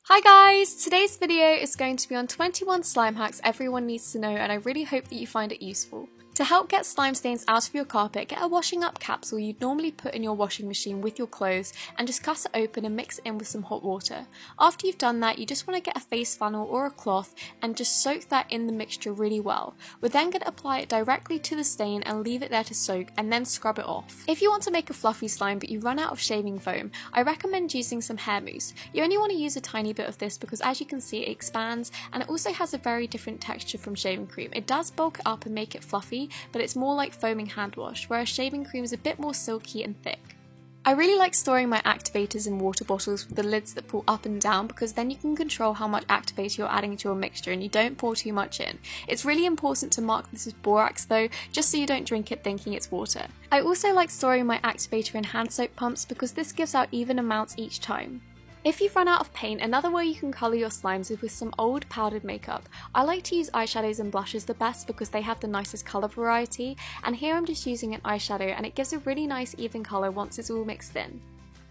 Hi guys! Today's video is going to be on 21 slime hacks everyone needs to know, and I really hope that you find it useful. To help get slime stains out of your carpet, get a washing up capsule you'd normally put in your washing machine with your clothes and just cut it open and mix it in with some hot water. After you've done that, you just want to get a face flannel or a cloth and just soak that in the mixture really well. We're then going to apply it directly to the stain and leave it there to soak and then scrub it off. If you want to make a fluffy slime but you run out of shaving foam, I recommend using some hair mousse. You only want to use a tiny bit of this because, as you can see, it expands and it also has a very different texture from shaving cream. It does bulk it up and make it fluffy, but it's more like foaming hand wash, whereas shaving cream is a bit more silky and thick. I really like storing my activators in water bottles with the lids that pull up and down, because then you can control how much activator you're adding to your mixture and you don't pour too much in. It's really important to mark this as borax though, just so you don't drink it thinking it's water. I also like storing my activator in hand soap pumps because this gives out even amounts each time. If you've run out of paint, another way you can colour your slimes is with some old powdered makeup. I like to use eyeshadows and blushes the best because they have the nicest colour variety, and here I'm just using an eyeshadow and it gives a really nice even colour once it's all mixed in.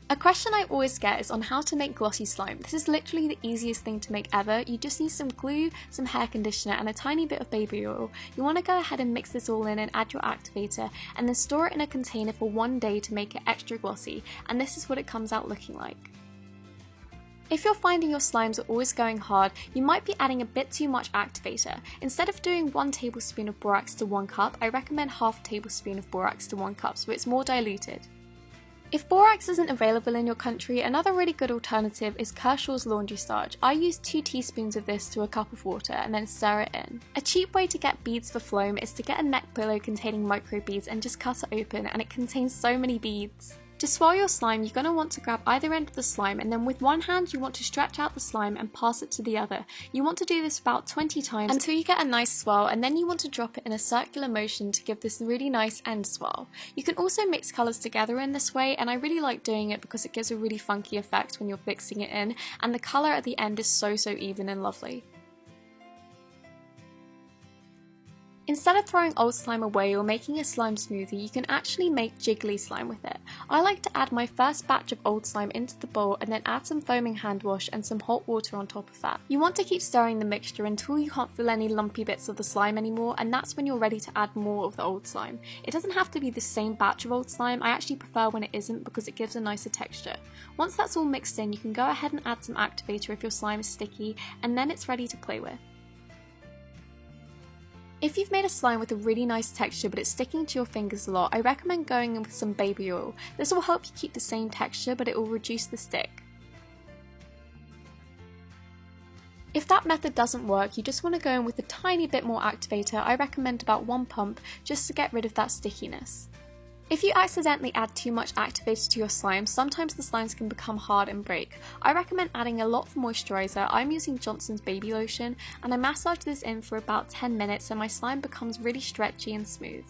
A question I always get is on how to make glossy slime. This is literally the easiest thing to make ever. You just need some glue, some hair conditioner and a tiny bit of baby oil. You want to go ahead and mix this all in and add your activator and then store it in a container for 1 day to make it extra glossy, and this is what it comes out looking like. If you're finding your slimes are always going hard, you might be adding a bit too much activator. Instead of doing 1 tablespoon of borax to 1 cup, I recommend half a tablespoon of borax to 1 cup so it's more diluted. If borax isn't available in your country, another really good alternative is Kershaw's laundry starch. I use 2 teaspoons of this to a cup of water and then stir it in. A cheap way to get beads for foam is to get a neck pillow containing micro beads and just cut it open, and it contains so many beads. To swirl your slime, you're going to want to grab either end of the slime, and then with one hand you want to stretch out the slime and pass it to the other. You want to do this about 20 times until you get a nice swirl, and then you want to drop it in a circular motion to give this really nice end swirl. You can also mix colours together in this way, and I really like doing it because it gives a really funky effect when you're mixing it in, and the colour at the end is so even and lovely. Instead of throwing old slime away or making a slime smoothie, you can actually make jiggly slime with it. I like to add my first batch of old slime into the bowl and then add some foaming hand wash and some hot water on top of that. You want to keep stirring the mixture until you can't feel any lumpy bits of the slime anymore, and that's when you're ready to add more of the old slime. It doesn't have to be the same batch of old slime. I actually prefer when it isn't because it gives a nicer texture. Once that's all mixed in, you can go ahead and add some activator if your slime is sticky, and then it's ready to play with. If you've made a slime with a really nice texture but it's sticking to your fingers a lot, I recommend going in with some baby oil. This will help you keep the same texture, but it will reduce the stick. If that method doesn't work, you just want to go in with a tiny bit more activator. I recommend about 1 pump just to get rid of that stickiness. If you accidentally add too much activator to your slime, sometimes the slimes can become hard and break. I recommend adding a lot of moisturiser. I'm using Johnson's baby lotion, and I massage this in for about 10 minutes so my slime becomes really stretchy and smooth.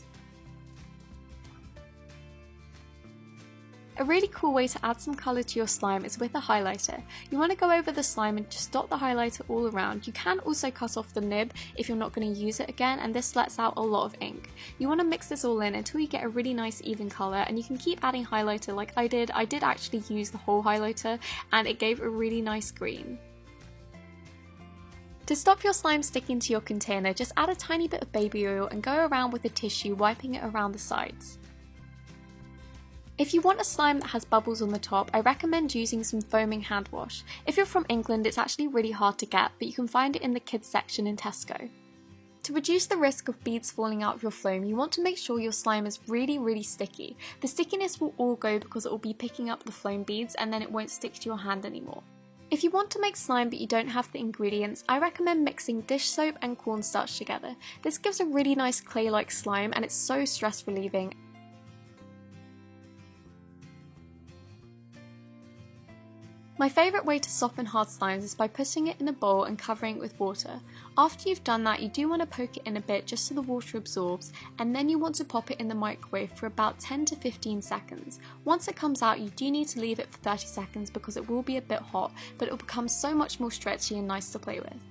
A really cool way to add some colour to your slime is with a highlighter. You want to go over the slime and just dot the highlighter all around. You can also cut off the nib if you're not going to use it again, and this lets out a lot of ink. You want to mix this all in until you get a really nice even colour, and you can keep adding highlighter like I did. I did actually use the whole highlighter and it gave a really nice green. To stop your slime sticking to your container, just add a tiny bit of baby oil and go around with a tissue, wiping it around the sides. If you want a slime that has bubbles on the top, I recommend using some foaming hand wash. If you're from England, it's actually really hard to get, but you can find it in the kids section in Tesco. To reduce the risk of beads falling out of your foam, you want to make sure your slime is really sticky. The stickiness will all go because it will be picking up the foam beads and then it won't stick to your hand anymore. If you want to make slime but you don't have the ingredients, I recommend mixing dish soap and cornstarch together. This gives a really nice clay-like slime and it's so stress relieving. My favourite way to soften hard slimes is by putting it in a bowl and covering it with water. After you've done that, you do want to poke it in a bit just so the water absorbs, and then you want to pop it in the microwave for about 10 to 15 seconds. Once it comes out, you do need to leave it for 30 seconds because it will be a bit hot, but it will become so much more stretchy and nice to play with.